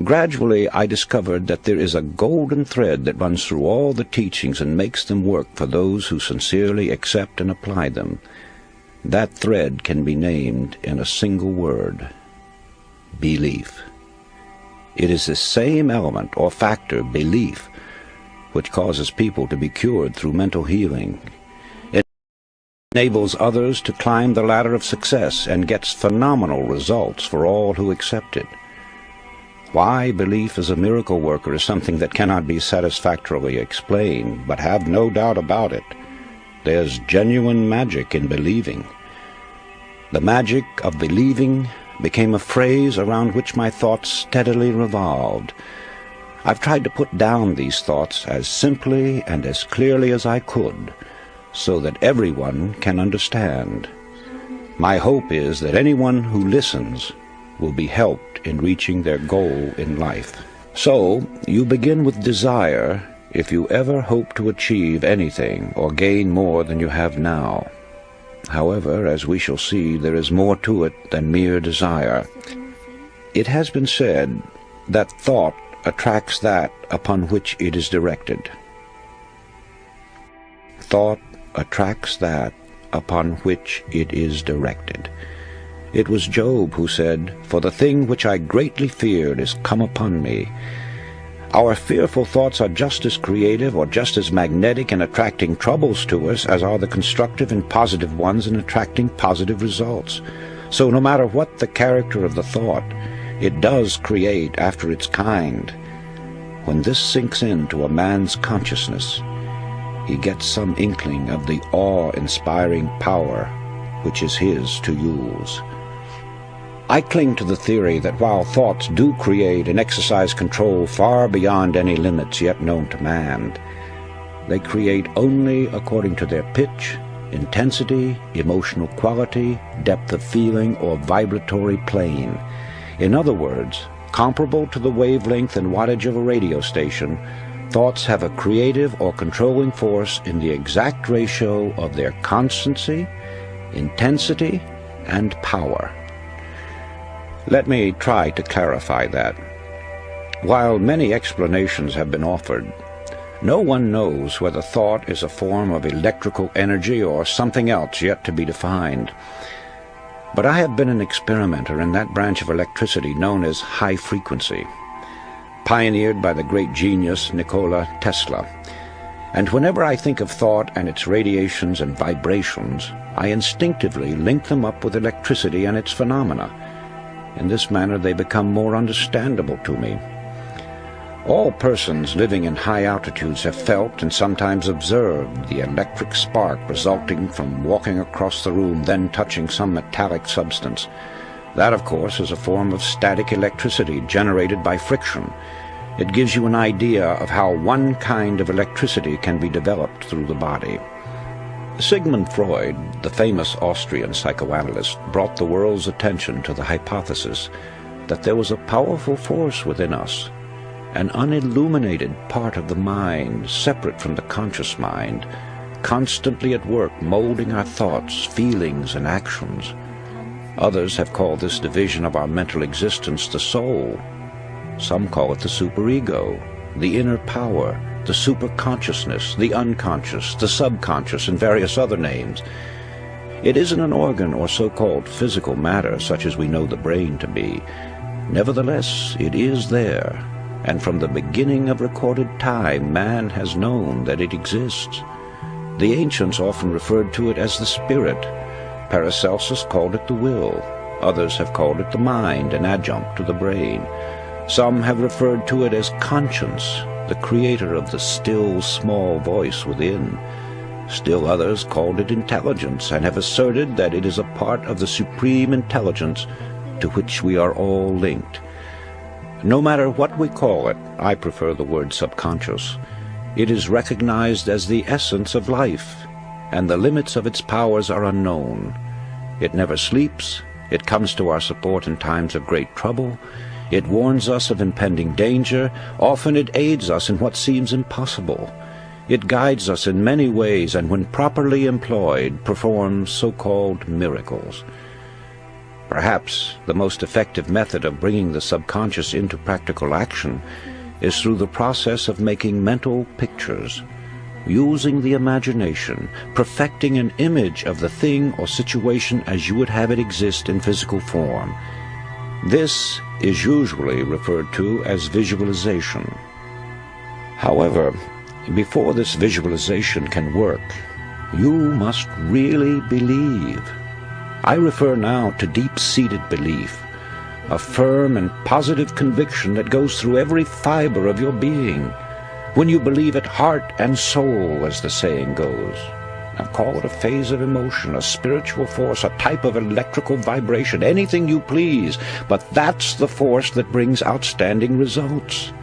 Gradually, I discovered that there is a golden thread that runs through all the teachings and makes them work for those who sincerely accept and apply them. That thread can be named in a single word: belief. It is the same element or factor, belief, which causes people to be cured through mental healing. It enables others to climb the ladder of success and gets phenomenal results for all who accept it. Why belief is a miracle worker is something that cannot be satisfactorily explained, but have no doubt about it. There's genuine magic in believing. The magic of believing became a phrase around which my thoughts steadily revolved. I've tried to put down these thoughts as simply and as clearly as I could, so that everyone can understand. My hope is that anyone who listens will be helped in reaching their goal in life. So, you begin with desire if you ever hope to achieve anything or gain more than you have now. However, as we shall see, there is more to it than mere desire. It has been said that thought attracts that upon which it is directed. Thought attracts that upon which it is directed. It was Job who said, "For the thing which I greatly feared is come upon me." Our fearful thoughts are just as creative or just as magnetic in attracting troubles to us as are the constructive and positive ones in attracting positive results. So no matter what the character of the thought, it does create after its kind. When this sinks into a man's consciousness, he gets some inkling of the awe-inspiring power which is his to use. I cling to the theory that while thoughts do create and exercise control far beyond any limits yet known to man, they create only according to their pitch, intensity, emotional quality, depth of feeling, or vibratory plane. In other words, comparable to the wavelength and wattage of a radio station, thoughts have a creative or controlling force in the exact ratio of their constancy, intensity, and power. Let me try to clarify that. While many explanations have been offered, no one knows whether thought is a form of electrical energy or something else yet to be defined. But I have been an experimenter in that branch of electricity known as high frequency, pioneered by the great genius Nikola Tesla. And whenever I think of thought and its radiations and vibrations, I instinctively link them up with electricity and its phenomena. In this manner they become more understandable to me. All persons living in high altitudes have felt and sometimes observed the electric spark resulting from walking across the room, then touching some metallic substance. That, of course, is a form of static electricity generated by friction. It gives you an idea of how one kind of electricity can be developed through the body. Sigmund Freud, the famous Austrian psychoanalyst, brought the world's attention to the hypothesis that there was a powerful force within us, an unilluminated part of the mind, separate from the conscious mind, constantly at work molding our thoughts, feelings, and actions. Others have called this division of our mental existence the soul. Some call it the superego, the inner power, the superconsciousness, the unconscious, the subconscious, and various other names. It isn't an organ or so-called physical matter such as we know the brain to be. Nevertheless, it is there, and from the beginning of recorded time, man has known that it exists. The ancients often referred to it as the spirit. Paracelsus called it the will. Others have called it the mind, an adjunct to the brain. Some have referred to it as conscience, the creator of the still, small voice within. Still others called it intelligence, and have asserted that it is a part of the supreme intelligence to which we are all linked. No matter what we call it, I prefer the word subconscious. It is recognized as the essence of life, and the limits of its powers are unknown. It never sleeps. It comes to our support in times of great trouble. It warns us of impending danger. Often it aids us in what seems impossible. It guides us in many ways, and when properly employed, performs so-called miracles. Perhaps the most effective method of bringing the subconscious into practical action is through the process of making mental pictures, using the imagination, perfecting an image of the thing or situation as you would have it exist in physical form. This is usually referred to as visualization. However, before this visualization can work, you must really believe. I refer now to deep-seated belief, a firm and positive conviction that goes through every fiber of your being. When you believe it heart and soul, as the saying goes. Now call it a phase of emotion, a spiritual force, a type of electrical vibration, anything you please, but that's the force that brings outstanding results.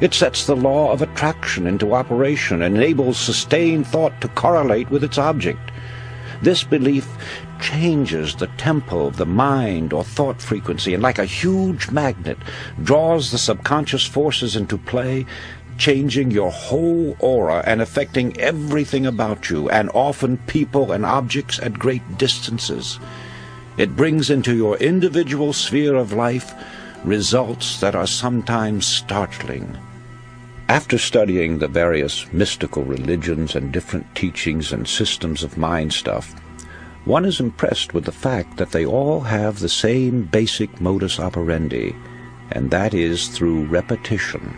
It sets the law of attraction into operation and enables sustained thought to correlate with its object. This belief changes the tempo of the mind or thought frequency, and like a huge magnet, draws the subconscious forces into play, changing your whole aura and affecting everything about you, and often people and objects at great distances. It brings into your individual sphere of life results that are sometimes startling. After studying the various mystical religions and different teachings and systems of mind stuff, one is impressed with the fact that they all have the same basic modus operandi, and that is through repetition.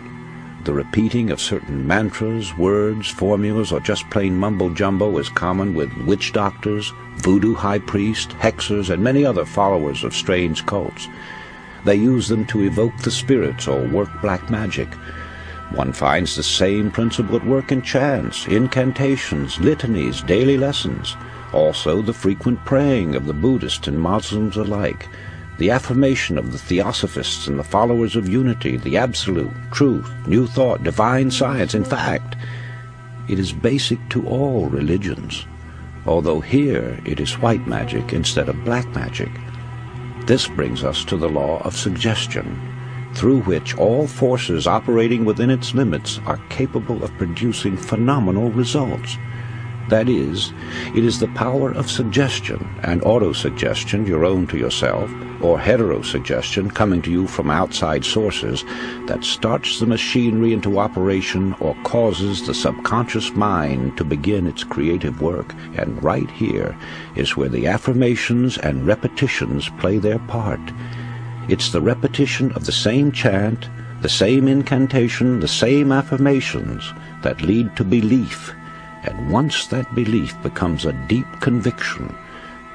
The repeating of certain mantras, words, formulas, or just plain mumbo-jumbo is common with witch doctors, voodoo high priests, hexers, and many other followers of strange cults. They use them to evoke the spirits or work black magic. One finds the same principle at work in chants, incantations, litanies, daily lessons. Also the frequent praying of the Buddhists and Muslims alike, the affirmation of the Theosophists and the followers of unity, the absolute, truth, new thought, divine science. In fact, it is basic to all religions, although here it is white magic instead of black magic. This brings us to the law of suggestion, through which all forces operating within its limits are capable of producing phenomenal results. That is, it is the power of suggestion and autosuggestion, your own to yourself, or heterosuggestion coming to you from outside sources, that starts the machinery into operation or causes the subconscious mind to begin its creative work. And right here is where the affirmations and repetitions play their part. It's the repetition of the same chant, the same incantation, the same affirmations that lead to belief. And once that belief becomes a deep conviction,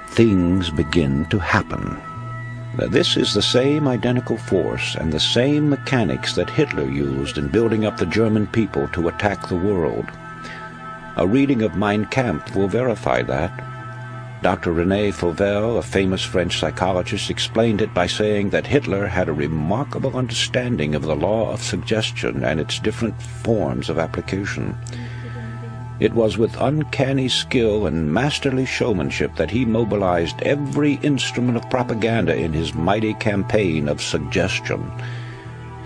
things begin to happen. Now, this is the same identical force and the same mechanics that Hitler used in building up the German people to attack the world. A reading of Mein Kampf will verify that. Dr. René Fauvel, a famous French psychologist, explained it by saying that Hitler had a remarkable understanding of the law of suggestion and its different forms of application. It was with uncanny skill and masterly showmanship that he mobilized every instrument of propaganda in his mighty campaign of suggestion.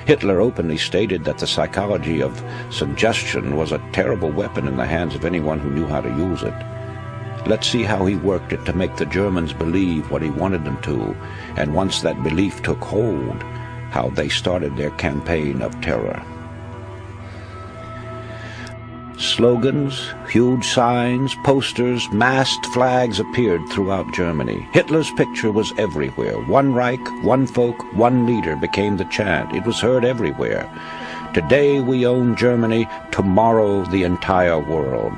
Hitler openly stated that the psychology of suggestion was a terrible weapon in the hands of anyone who knew how to use it. Let's see how he worked it to make the Germans believe what he wanted them to, and once that belief took hold, how they started their campaign of terror. Slogans, huge signs, posters, masked flags appeared throughout Germany. Hitler's picture was everywhere. One Reich, one folk, one leader became the chant. It was heard everywhere. Today we own Germany, tomorrow the entire world.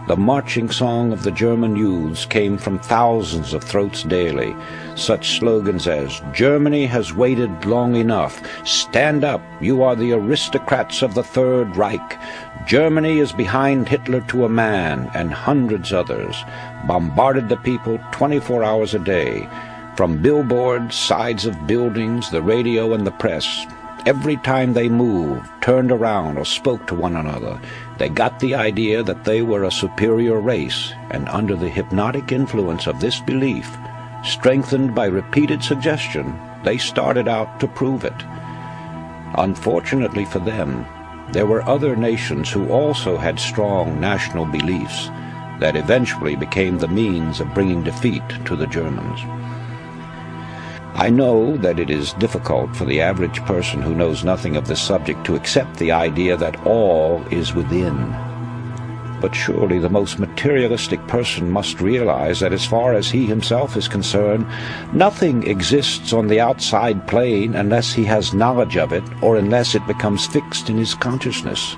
The marching song of the German youths came from thousands of throats daily. Such slogans as, "Germany has waited long enough," "Stand up, you are the aristocrats of the Third Reich," "Germany is behind Hitler to a man," and hundreds others, bombarded the people 24 hours a day. From billboards, sides of buildings, the radio and the press, every time they moved, turned around, or spoke to one another, they got the idea that they were a superior race, and under the hypnotic influence of this belief, strengthened by repeated suggestion, they started out to prove it. Unfortunately for them, there were other nations who also had strong national beliefs that eventually became the means of bringing defeat to the Germans. I know that it is difficult for the average person who knows nothing of this subject to accept the idea that all is within. But surely the most materialistic person must realize that as far as he himself is concerned, nothing exists on the outside plane unless he has knowledge of it or unless it becomes fixed in his consciousness.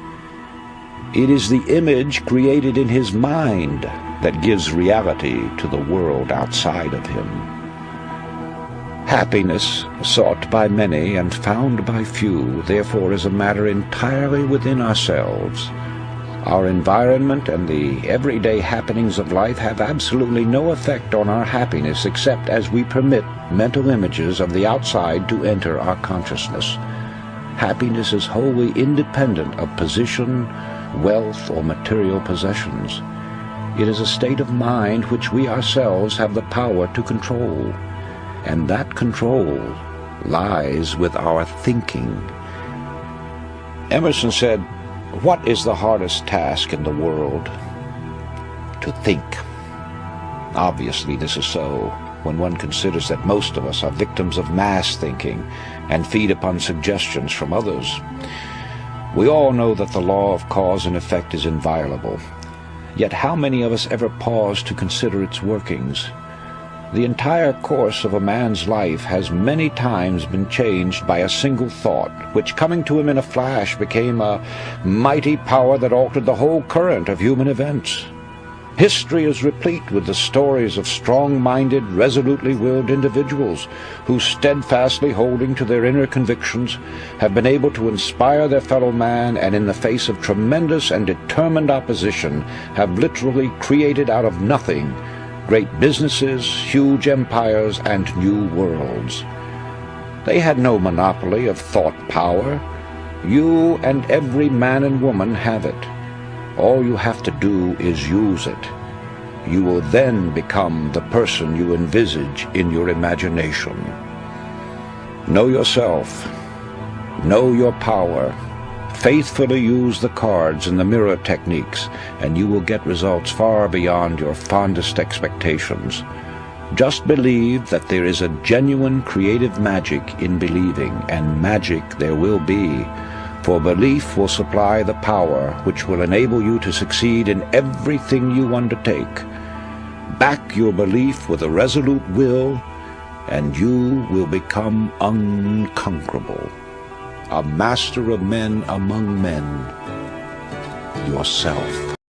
It is the image created in his mind that gives reality to the world outside of him. Happiness, sought by many and found by few, therefore is a matter entirely within ourselves. Our environment and the everyday happenings of life have absolutely no effect on our happiness except as we permit mental images of the outside to enter our consciousness. Happiness is wholly independent of position, wealth, or material possessions. It is a state of mind which we ourselves have the power to control, and that control lies with our thinking. Emerson said, "What is the hardest task in the world? To think." Obviously this is so, when one considers that most of us are victims of mass thinking and feed upon suggestions from others. We all know that the law of cause and effect is inviolable. Yet how many of us ever pause to consider its workings? The entire course of a man's life has many times been changed by a single thought, which coming to him in a flash became a mighty power that altered the whole current of human events. History is replete with the stories of strong-minded, resolutely willed individuals who, steadfastly holding to their inner convictions, have been able to inspire their fellow man and in the face of tremendous and determined opposition have literally created out of nothing great businesses, huge empires, and new worlds. They had no monopoly of thought power. You and every man and woman have it. All you have to do is use it. You will then become the person you envisage in your imagination. Know yourself. Know your power. Faithfully use the cards and the mirror techniques, and you will get results far beyond your fondest expectations. Just believe that there is a genuine creative magic in believing, and magic there will be, for belief will supply the power which will enable you to succeed in everything you undertake. Back your belief with a resolute will, and you will become unconquerable. A master of men among men, yourself.